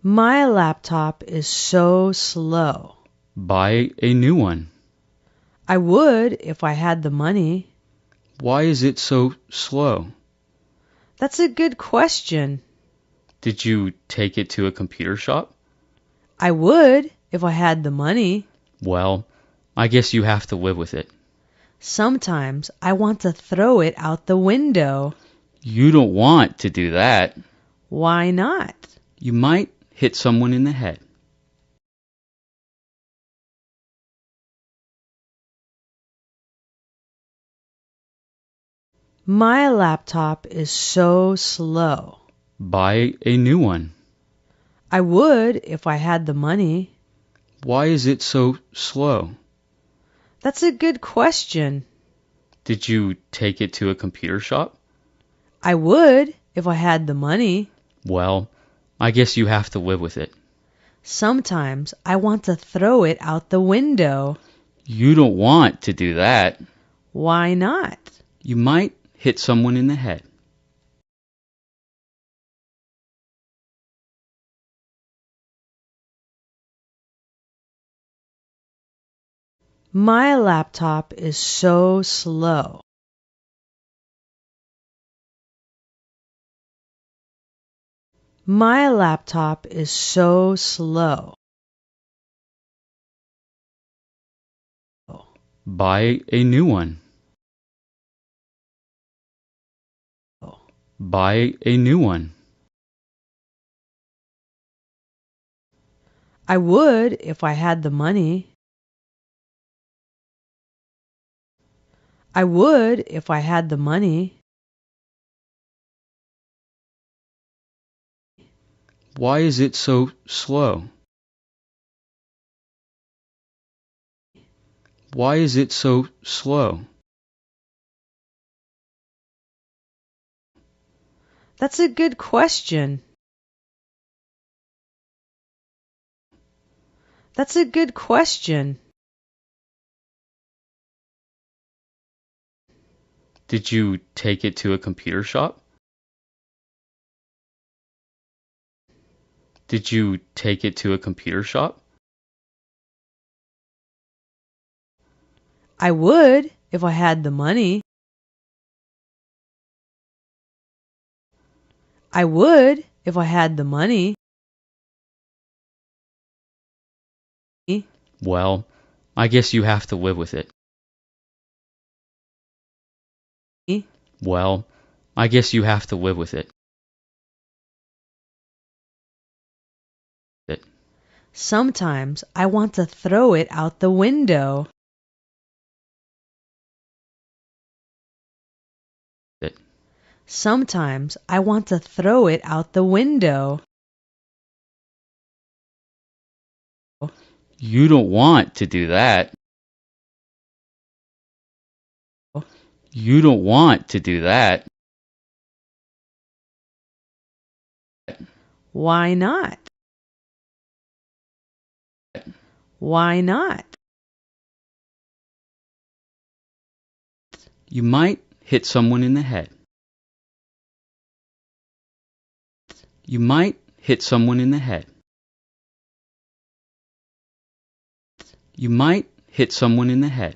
My laptop is so slow. Buy a new one. I would if I had the money. Why is it so slow? That's a good question. Did you take it to a computer shop? I would if I had the money. Well, I guess you have to live with it. Sometimes I want to throw it out the window. You don't want to do that. Why not? You might hit someone in the head. My laptop is so slow. Buy a new one. I would if I had the money. Why is it so slow? That's a good question. Did you take it to a computer shop? I would if I had the money. Well, I guess you have to live with it. Sometimes I want to throw it out the window. You don't want to do that. Why not? You might hit someone in the head. My laptop is so slow. My laptop is so slow. Buy a new one. Buy a new one. I would if I had the money. I would if I had the money. Why is it so slow? Why is it so slow? That's a good question. That's a good question. Did you take it to a computer shop? Did you take it to a computer shop? I would if I had the money. I would if I had the money. Well, I guess you have to live with it. Well, I guess you have to live with it. Sometimes I want to throw it out the window. Sometimes I want to throw it out the window. You don't want to do that. You don't want to do that. Why not? Why not? You might hit someone in the head. You might hit someone in the head. You might hit someone in the head.